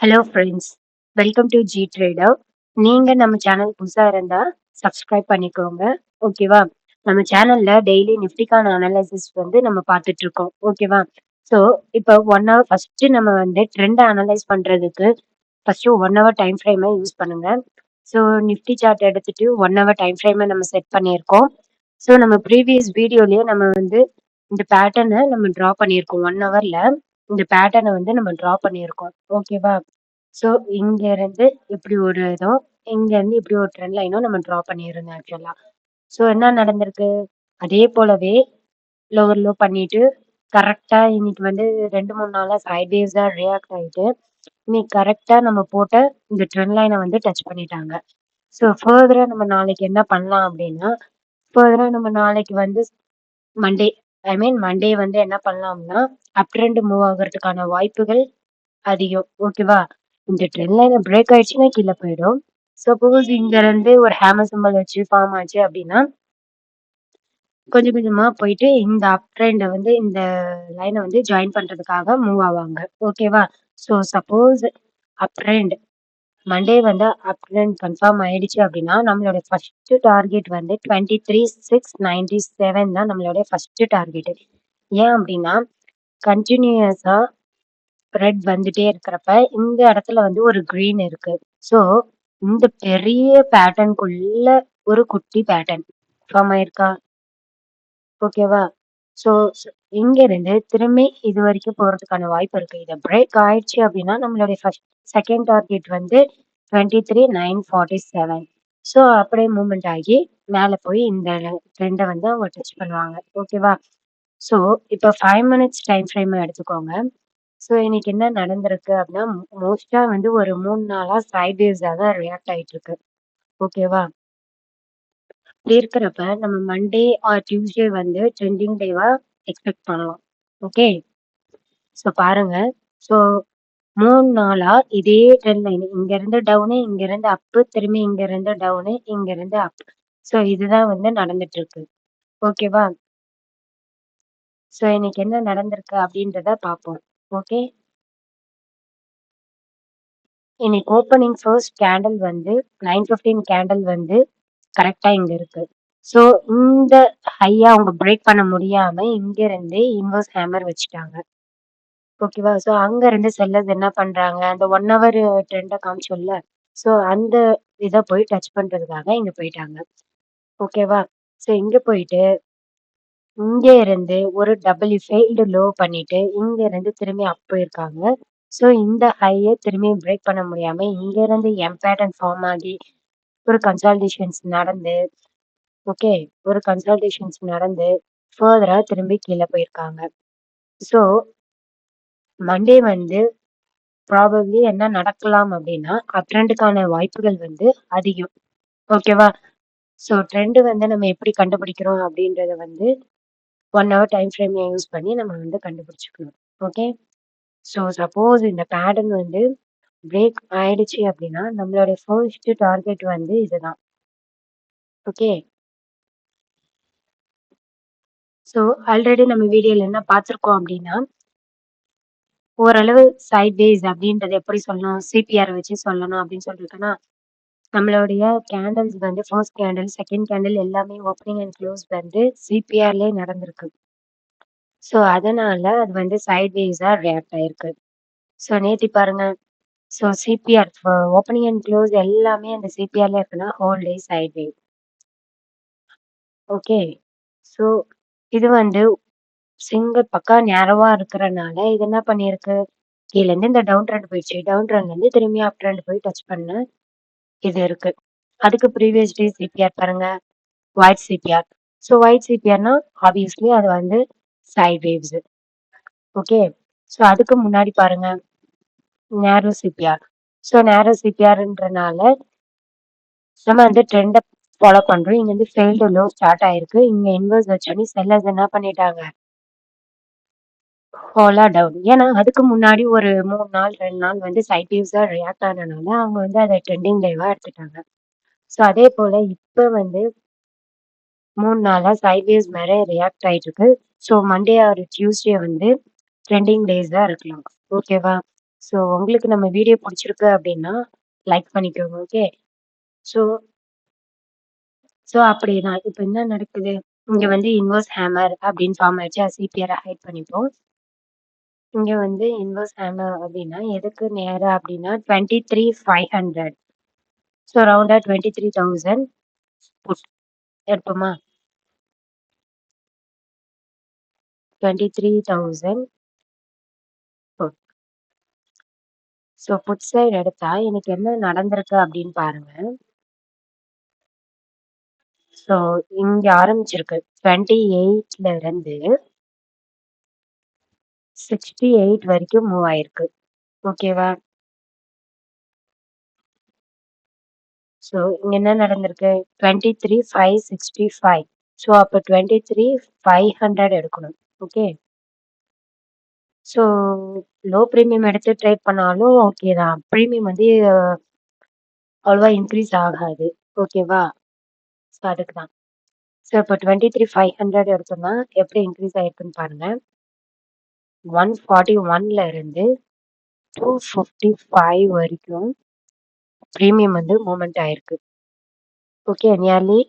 Hello friends, welcome to G trader. நீங்க நம்ம channel புதுசா இருந்தா சப்ஸ்கிரைப் பண்ணிக்கோங்க. ஓகேவா? நம்ம சேனல்ல டெய்லி நிஃப்டிக்கான அனலைசிஸ் நம்ம பார்த்துட்டு இருக்கோம். ஓகேவா? ஸோ இப்போ 1 ஹவர் ஃபர்ஸ்ட் நம்ம ட்ரெண்ட அனலைஸ் பண்றதுக்கு ஃபர்ஸ்ட் 1 ஹவர் டைம் ஃப்ரேமை யூஸ் பண்ணுங்க. ஸோ நிஃப்டி சார்ட் எடுத்துட்டு 1 ஹவர் டைம் ஃப்ரேமை நம்ம செட் பண்ணியிருக்கோம். ஸோ நம்ம ப்ரீவியஸ் வீடியோலயே நம்ம இந்த பேட்டர்னை நம்ம ட்ரா பண்ணியிருக்கோம். 1 ஹவர்ல இந்த பேட்டர்னை நம்ம ட்ரா பண்ணியிருக்கோம். ஓகேவா? ஸோ இங்க இருந்து இப்படி ஒரு இதும், இங்க இருந்து இப்படி ஒரு ட்ரெண்ட் லைனும் நம்ம ட்ரா பண்ணியிருந்தோம் ஆக்சுவலா. ஸோ என்ன நடந்திருக்கு? அதே போலவே லோவர் லோ பண்ணிட்டு கரெக்டா இன்னைக்கு 2, 3 நாளா சைட் வேவ்ஸா ரியாக்ட் ஆயிட்டு இன்னைக்கு கரெக்டா நம்ம போட்ட இந்த ட்ரெண்ட் லைனை டச் பண்ணிட்டாங்க. ஸோ ஃபர்தரா நம்ம நாளைக்கு என்ன பண்ணலாம் அப்படின்னா, ஃபர்தரா நம்ம நாளைக்கு மண்டே மண்டே என்ன பண்ணலாம்னா, அப் ட்ரெண்ட் மூவ் ஆகுறதுக்கான வாய்ப்புகள் அதிகம். ஓகேவா? இந்த ட்ரெண்ட் லைன பிரேக் ஆயிடுச்சுன்னா கீழ போயிடும். சப்போஸ் இங்க இருந்து ஒரு ஹேமர் சிம்பல் வச்சு ஃபார்ம் ஆச்சு அப்படின்னா, கொஞ்சம் கொஞ்சமா போயிட்டு இந்த அப் ட்ரெண்ட இந்த லைன ஜாயின் பண்றதுக்காக மூவ் ஆவாங்க. ஓகேவா? ஸோ சப்போஸ் அப் ட்ரெண்ட் மண்டே அப் ட்ரெண்ட் கன்ஃபார்ம் ஆயிடுச்சு அப்படின்னா, நம்மளோட ஃபர்ஸ்ட் டார்கெட் 23,697 தான் நம்மளுடைய ஃபர்ஸ்ட் டார்கெட். ஏன் அப்படின்னா, கன்டினியூயஸா ரெட் வந்துட்டே இருக்கிறப்ப இந்த இடத்துல ஒரு கிரீன் இருக்கு. ஸோ இந்த பெரிய பேட்டர்னுக்குள்ள ஒரு குட்டி பேட்டர்ன் ஃபார்ம் ஆயிருக்கா? ஓகேவா? ஸோ இங்க இருந்து திரும்பி இது வரைக்கும் போறதுக்கான வாய்ப்பு இருக்கு. இத பிரேக் ஆயிடுச்சு அப்படின்னா நம்மளுடைய ஃபர்ஸ்ட் செகண்ட் டார்கெட் 23,947. ஸோ அப்படியே மூவ்மெண்ட் ஆகி மேல போய் இந்த ட்ரெண்ட அவங்க டச் பண்ணுவாங்க. ஓகேவா? ஸோ இப்போ 5 மினிட்ஸ் டைம் ஃப்ரேம் எடுத்துக்கோங்க. ஸோ இன்னைக்கு என்ன நடந்திருக்கு அப்படின்னா, மோஸ்ட்டா ஒரு 3 நாளா சைட் வேவ்ஸா தான் ரியாக்ட் ஆயிட்டு இருக்கு. ஓகேவா? இப்படி இருக்கிறப்ப நம்ம மண்டே ஆர் டியூஸ்டே ட்ரெண்டிங் டேவா எக்ஸ்பெக்ட் பண்ணலாம். ஓகே. ஸோ பாருங்க. ஸோ 3 நாளா இதே ட்ரெண்ட் லைன் இங்க இருந்து டவுனு, இங்க இருந்து அப்பு, திரும்பி இங்க இருந்து டவுனு, இங்க இருந்து அப். ஸோ இதுதான் நடந்துட்டு இருக்கு. ஓகேவா? ஸோ இன்னைக்கு என்ன நடந்திருக்கு அப்படின்றத பார்ப்போம். ஓகே. இன்னைக்கு ஓப்பனிங் ஃபர்ஸ்ட் கேண்டில் 9:15 கேண்டில் கரெக்டா இங்க இருக்கு. ஸோ இந்த ஹையா அவங்க பிரேக் பண்ண முடியாம இங்க இருந்து இன்வெர்ஸ் ஹேமர் வச்சுட்டாங்க. ஓகேவா? ஸோ அங்க இருந்து செல்லர்ஸ் என்ன பண்றாங்க, அந்த 1 ஹவர் ட்ரெண்ட காமிச்சோம்ல. ஸோ அந்த இத போய் டச் பண்றதுக்காக இங்க போயிட்டாங்க. ஓகேவா? ஸோ இங்க போயிட்டு இங்க இருந்து ஒரு டபுள் ஃபெயில்டு லோ பண்ணிட்டு இங்க இருந்து திரும்பி அப் போயிருக்காங்க. ஸோ இந்த ஹைய திரும்பி பிரேக் பண்ண முடியாம இங்க இருந்து எம் பேட்டர்ன் ஃபார்ம் ஆகி ஒரு கன்சாலிடேஷன்ஸ் நடந்து ஓகே. ஒரு கன்சல்டேஷன்ஸ் நடந்து ஃபர்தரா திரும்பி கீழ போயிருக்காங்க. ஸோ மண்டே ப்ராபப்ளி என்ன நடக்கலாம் அப்படின்னா, அப் ட்ரெண்டுக்கான வாய்ப்புகள் அதிகம். ஓகேவா? ஸோ ட்ரெண்ட் நம்ம எப்படி கண்டுபிடிக்கிறோம் அப்படின்றத 1 ஹவர் டைம் ஃப்ரேம் யூஸ் பண்ணி நம்ம கண்டுபிடிச்சுக்கணும். ஓகே. ஸோ சப்போஸ் இந்த பேட்டர்ன் பிரேக் ஆயிடுச்சு அப்படின்னா, நம்மளுடைய ஃபர்ஸ்ட் டார்கெட் இதுதான். ஓகே. ஸோ ஆல்ரெடி நம்ம வீடியோல என்ன பார்த்துருக்கோம் அப்படின்னா, ஓரளவு சைட் வேஸ் அப்படின்றத எப்படி சொல்லணும்? சிபிஆர் வச்சு சொல்லணும் அப்படின்னு சொல்லியிருக்கேன்னா, நம்மளுடைய candles first candle, second candle எல்லாமே ஓப்பனிங் அண்ட் க்ளோஸ் சிபிஆர்லயே நடந்திருக்கு. ஸோ அதனால அது சைட் வேஸா ரியாக்ட் ஆயிருக்கு. ஸோ நேத்தி பாருங்க. So CPR opening and close எல்லாமே அந்த சிபிஆர்ல இருக்குன்னா whole day sideways. Okay. So இது சிங்கிள் பக்கா நேரோவா இருக்கிறனால இது என்ன பண்ணியிருக்கு? கீழ இருந்து இந்த டவுன் ட்ரெண்ட் போயிடுச்சு. டவுன் ட்ரெண்ட்ல இருந்து திரும்பி அப் ட்ரெண்ட் போய் டச் பண்ண இது இருக்கு. அதுக்கு ப்ரீவியஸ் டே சிபிஆர் பாருங்க. White CPR. ஸோ ஒயிட் சிபிஆர்னா ஆப்வியஸ்லி அது சைட் வேவ்ஸ். ஓகே. ஸோ அதுக்கு முன்னாடி பாருங்க. நேரோ சிபிஆர். ஸோ நேரோ சிபிஆர்ன்றனால நம்ம ட்ரெண்ட ஃபாலோ பண்றோம். இங்க ஃபெயில்டு லோ ஸ்டார்ட் ஆயிருக்கு. இங்க இன்வெர்ஸ் வச்சோனே செல்லர்ஸ் என்ன பண்ணிட்டாங்க? ஃபாலா டவுன். ஏன்னா அதுக்கு முன்னாடி ஒரு 3 நாள் 2 நாள் சைட் வேவ்ஸா ரியாக்ட் ஆனனால அவங்க அத ட்ரெண்டிங் டேவா எடுத்துட்டாங்க. ஸோ அதே போல இப்ப 3 நாளா சைட் வேவ்ஸ் மேல ரியாக்ட் ஆயிட்டு இருக்கு. So Monday or Tuesday trending டேஸா இருக்கலாம். ஓகேவா? ஸோ உங்களுக்கு நம்ம வீடியோ பிடிச்சிருக்கு அப்படின்னா லைக் பண்ணிக்கோங்க. ஓகே. ஸோ ஸோ அப்படிதான். இப்ப என்ன நடக்குது? இங்க வந்து இன்வெர்ஸ் ஹேமர் அப்படின்னு ஃபார்ம் ஆயிடுச்சு. சிபிஆர ஹைட் பண்ணிப்போம். இங்க வந்து இன்வெர்ஸ் ஹேமர் அப்படின்னா எதுக்கு நேரா அப்படின்னா 23,500. ஸோ ரவுண்டா 23,000 புட் எடுப்போமா? 23,000 புட். ஸோ புட் சைடு எடுத்தா எனக்கு என்ன நடந்திருக்கு அப்படின்னு பாருங்க. ஸோ இங்க ஆரம்பிச்சிருக்கு. 28ல இருந்து 68 வரைக்கும் மூவ் ஆயிருக்கு. ஓகேவா? ஸோ இங்க என்ன நடந்திருக்கு? 23,565. ஸோ அப்ப 23,500 எடுக்கணும். ஓகே. ஸோ லோ பிரீமியம் எடுத்து ட்ரேட் பண்ணாலும் ஓகே தான். பிரீமியம் வந்து அவ்வளவா இன்க்ரீஸ் ஆகாது. ஓகேவா? ஸோ அதுக்கு தான். ஸோ இப்போ 23,500 எடுத்தோம்னா எப்படி இன்க்ரீஸ் ஆயிருக்குன்னு பாருங்க. 141ல இருந்து 255 வரைக்கும் பிரீமியம் வந்து மூவ்மெண்ட் ஆயிருக்கு. Okay. Nearly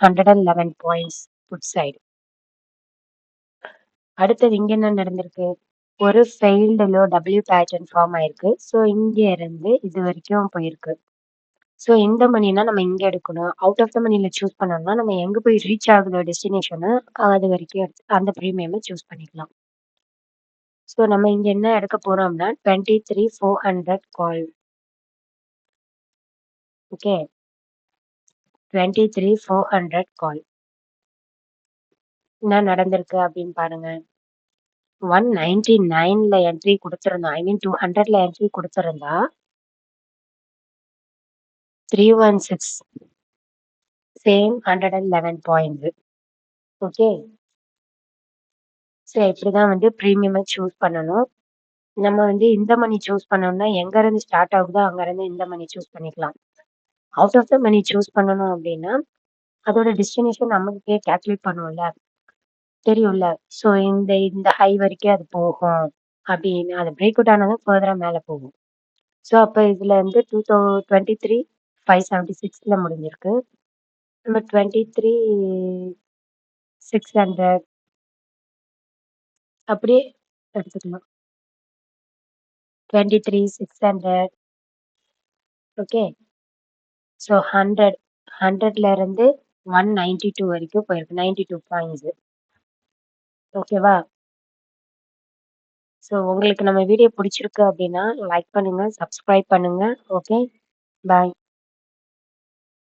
111 points put side. அடுத்தது இங்க என்ன நடந்திருக்கு? ஒரு failed low W pattern form ஆயிருக்கு. ஸோ இங்க இருந்து இது வரைக்கும் போயிருக்கு. ஸோ இந்த மணினா நம்ம இங்க எடுக்கணும். அவுட் ஆஃப் த மணில சூஸ் பண்ணோம்னா நம்ம எங்க போய் ரீச் ஆகுதோ டெஸ்டினேஷனு அது வரைக்கும் அந்த பிரீமியம சூஸ் பண்ணிக்கலாம். ஸோ நம்ம இங்க என்ன எடுக்க போறோம்னா 23,400 கால். ஓகே. 23,400 கால். என்ன நடந்திருக்கு அப்படின்னு பாருங்க. 199ல என்ட்ரி குடுத்திருந்தோம். ஐ மீன் 200ல என்ட்ரி குடுத்திருந்தா 316 சேம் 111 பாயிண்ட்ஸ். ஓகே. ஸோ இப்படிதான் வந்து பிரீமியம சூஸ் பண்ணணும். நம்ம வந்து இந்த மணி சூஸ் பண்ணோம்னா எங்க இருந்து ஸ்டார்ட் ஆகுதோ அங்க இருந்து இந்த மணி சூஸ் பண்ணிக்கலாம். Out of the money choose பண்ணணும் அப்படின்னா, அதோட டெஸ்டினேஷன் நமக்கே கால்குலேட் பண்ணுவோம்ல. தெரியும்ல. ஸோ இந்த இந்த ஹை வரைக்கும் அது போகும் அப்படின்னு. அது பிரேக் அவுட் ஆனா தான் ஃபர்தரா மேல போகும். ஸோ அப்ப இதுல வந்து 23,576ல முடிஞ்சிருக்கு. நம்ம 23,600 அப்படியே எடுத்துக்கலாம். 23,600 ஓகே. ஸோ 100ல இருந்து 192 வரைக்கும் போயிருக்கு. 92 பாயிண்ட்ஸ். ஓகேவா? ஸோ உங்களுக்கு நம்ம வீடியோ பிடிச்சிருக்கு அப்படின்னா லைக் பண்ணுங்க, சப்ஸ்கிரைப் பண்ணுங்க. ஓகே. பாய்.